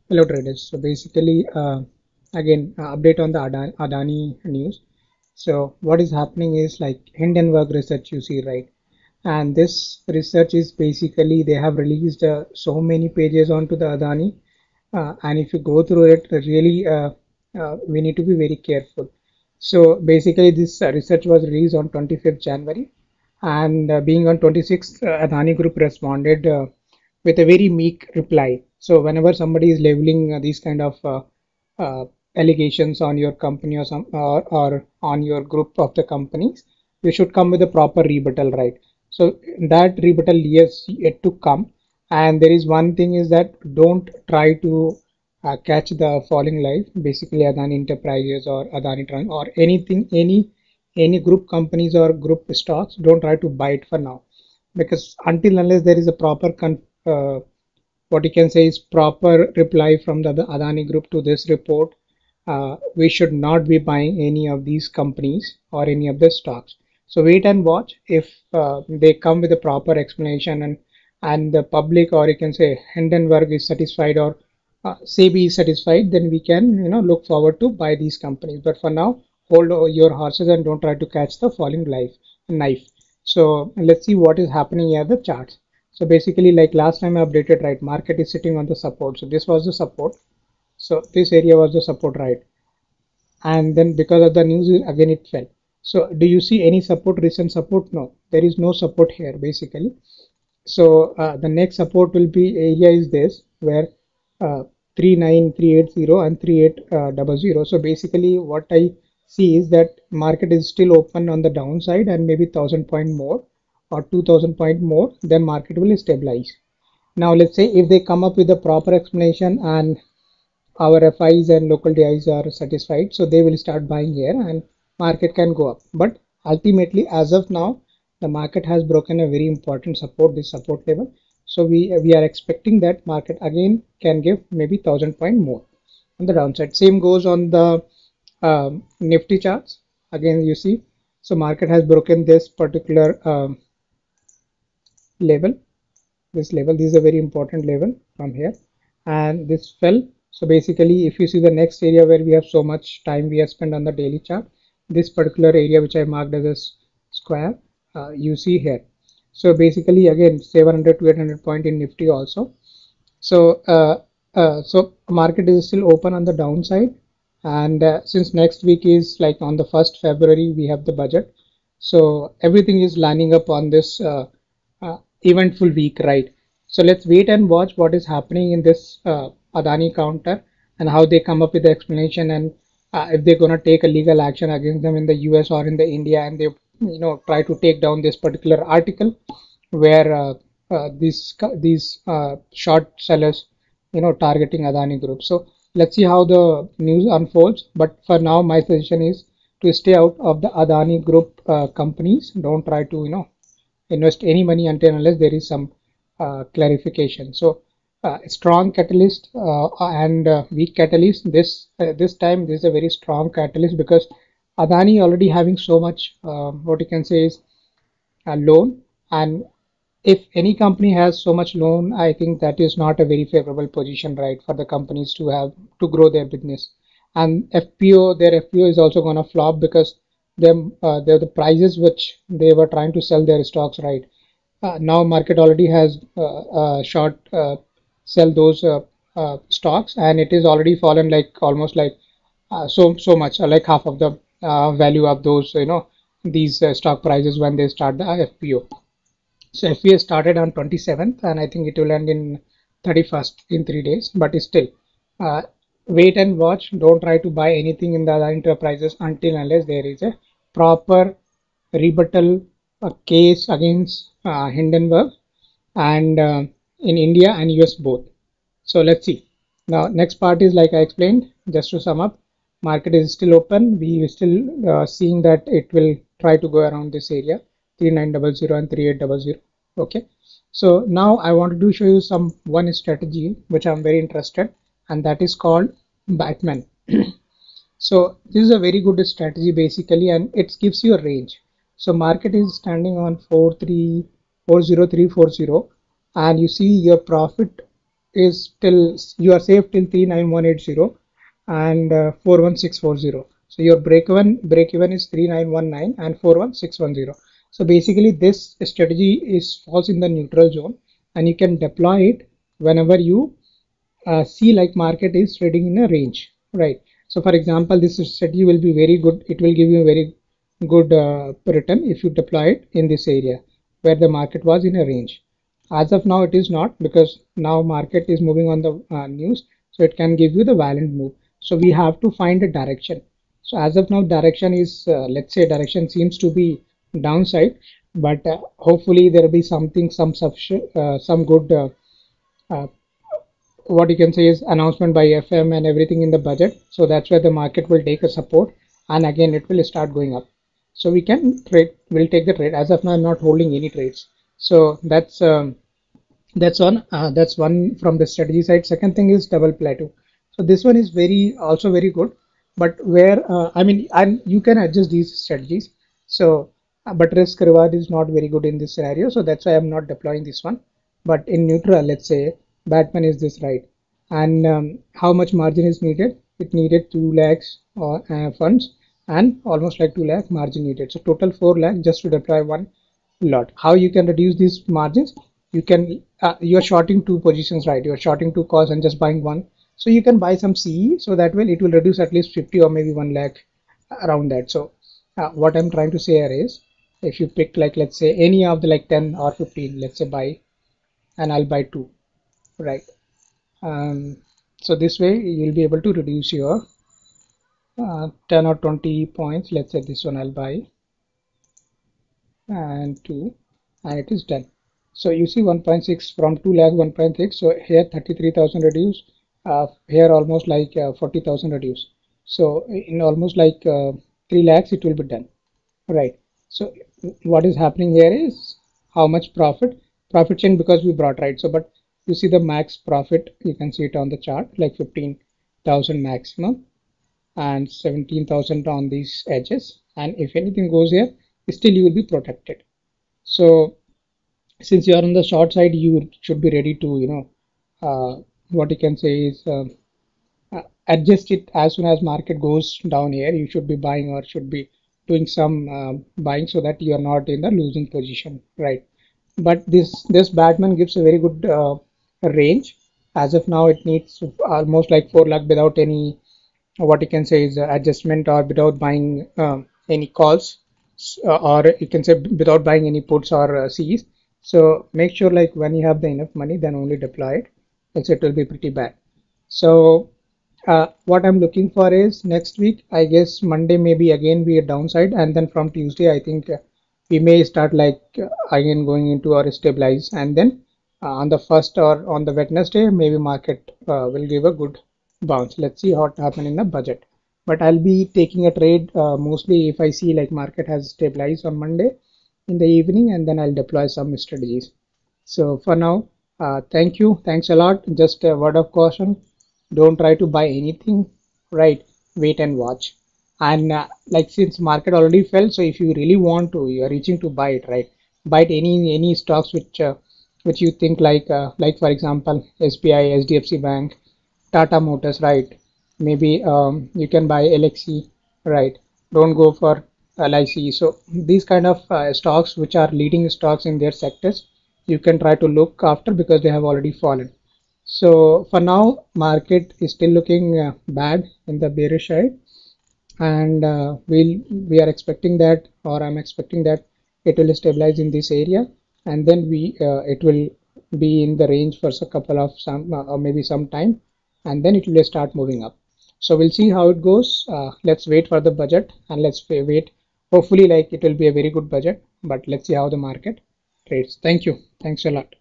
Hello traders. So basically, again, update on the Adani news. So what is happening is like Hindenburg research you see, right? And this research is basically they have released so many pages onto the Adani, and if you go through it, really we need to be very careful. So basically, this research was released on 25th January, and being on 26th, Adani Group responded with a very meek reply. So whenever somebody is labeling these kind of allegations on your company or on your group of the companies, you should come with a proper rebuttal, right? So that rebuttal is yet to come, and there is one thing is that don't try to catch the falling life, basically Adani Enterprises or Adani Trans or anything, any group companies or group stocks. Don't try to buy it for now, because until unless there is a proper what you can say is proper reply from the Adani Group to this report, we should not be buying any of these companies or any of the stocks. So wait and watch. If they come with a proper explanation and the public, or you can say Hindenburg is satisfied, or SEBI is satisfied, then we can look forward to buy these companies. But for now, hold your horses and don't try to catch the falling knife. So let's see what is happening here, the charts. So basically, like last time I updated, right, market is sitting on the support. So this was the support. So this area was the support, right? And then because of the news, again it fell. So do you see any support, recent support? No, there is no support here basically. So the next support will be area is this, where 39380 and 3800. So basically what I see is that market is still open on the downside, and maybe 1000 point more or 2000 point more, then market will stabilize. Now let's say if they come up with a proper explanation and our FIs and local DIs are satisfied, so they will start buying here and market can go up. But ultimately, as of now, the market has broken a very important support, this support level. So we are expecting that market again can give maybe 1000 point more on the downside. Same goes on the Nifty charts. Again, you see, so market has broken this particular level, this level. This is a very important level from here, and this fell. So basically, if you see the next area where we have so much time we have spent on the daily chart, this particular area which I marked as a square, you see here. So basically, again 700 to 800 point in Nifty also. So so market is still open on the downside, and since next week is like on the 1st February we have the budget, so everything is lining up on this eventful week, right? So let's wait and watch what is happening in this Adani counter and how they come up with the explanation, and if they're gonna take a legal action against them in the US or in the India, and they try to take down this particular article where these short sellers targeting Adani Group. So let's see how the news unfolds. But for now, my suggestion is to stay out of the Adani Group companies. Don't try to invest any money until unless there is some clarification. So strong catalyst and weak catalyst. This time this is a very strong catalyst, because Adani already having so much what you can say is a loan, and if any company has so much loan, I think that is not a very favorable position, right, for the companies to have to grow their business. And their FPO is also going to flop, because the prices which they were trying to sell their stocks, right. Now market already has short sell those stocks, and it is already fallen like almost like so much, like half of the value of those these stock prices when they start the FPO. So FPA started on 27th, and I think it will end in 31st in 3 days. But still, uh, wait and watch. Don't try to buy anything in the other enterprises until unless there is a proper rebuttal case against Hindenburg and in India and US both. So let's see. Now next part is like I explained. Just to sum up, market is still open. We are still seeing that it will try to go around this area 3900 and 3800. Okay. So now I wanted to show you one strategy which I'm very interested, and that is called Batman. So this is a very good strategy basically, and it gives you a range. So market is standing on 40340, and you see your profit is till you are safe till 39180 and 41640. So your break even is 3919 and 41610. So basically this strategy is falls in the neutral zone, and you can deploy it whenever you see like market is trading in a range, right? So for example, this strategy will be very good. It will give you a very good return if you deploy it in this area where the market was in a range. As of now, it is not, because now market is moving on the news, so it can give you the violent move. So we have to find a direction. So as of now, direction is let's say direction seems to be downside, but hopefully there will be something, some good uh, what you can say is announcement by FM and everything in the budget. So that's where the market will take a support, and again it will start going up. So we can trade, we'll take the trade. As of now, I'm not holding any trades. So that's one from the strategy side. Second thing is double plateau. So this one is also very good, but where I mean, and you can adjust these strategies. So but risk reward is not very good in this scenario, so that's why I'm not deploying this one. But in neutral, let's say Batman is this, right? And how much margin is needed? It needed 2 lakhs funds, and almost like 2 lakh margin needed. So total 4 lakh just to deploy one lot. How you can reduce these margins? You can you are shorting two positions, right? You are shorting two calls and just buying one. So you can buy some CE, so that way it will reduce at least 50 or maybe 1 lakh around that. So what I'm trying to say here is, if you pick like, let's say any of the like 10 or 15, let's say buy, and I'll buy two, right? So this way you'll be able to reduce your 10 or 20 points. Let's say this one I'll buy, and 2, and it is done. So you see 1.6 from 2 lakh 1.6. So here 33,000 reduce, here almost like 40,000 reduce. So in almost like 3 lakhs it will be done, right? So what is happening here is how much profit change, because we brought, right? So but you see the max profit, you can see it on the chart, like 15,000 maximum and 17,000 on these edges, and if anything goes here, still you will be protected. So since you are on the short side, you should be ready to what you can say is adjust it as soon as market goes down. Here you should be buying or should be doing some buying, so that you are not in the losing position, right? But this Batman gives a very good range. As of now, it needs almost like 4 lakh without any, what you can say is adjustment, or without buying any calls, or you can say without buying any puts or Cs. So make sure like when you have the enough money, then only deploy it, else it will be pretty bad. So what I'm looking for is next week, I guess Monday maybe again be a downside, and then from Tuesday I think we may start like again going into or stabilize, and then on the first or on the Wednesday maybe market will give a good bounce. Let's see what happen in the budget. But I'll be taking a trade mostly if I see like market has stabilized on Monday in the evening, and then I'll deploy some strategies. So for now, thanks a lot. Just a word of caution, don't try to buy anything, right? Wait and watch. And like since market already fell, so if you really want to, you are reaching to buy it, right? Buy it any stocks which you think like for example SBI, HDFC Bank, Tata Motors, right? Maybe you can buy LXC, right? Don't go for LIC. So these kind of stocks which are leading stocks in their sectors, you can try to look after, because they have already fallen. So for now, market is still looking bad in the bearish side, and we are expecting that, or I'm expecting that it will stabilize in this area, and then it will be in the range for a couple of some or maybe some time, and then it will start moving up. So we'll see how it goes. Let's wait for the budget, and let's wait. Hopefully, like it will be a very good budget, but let's see how the market trades. Thank you. Thanks a lot.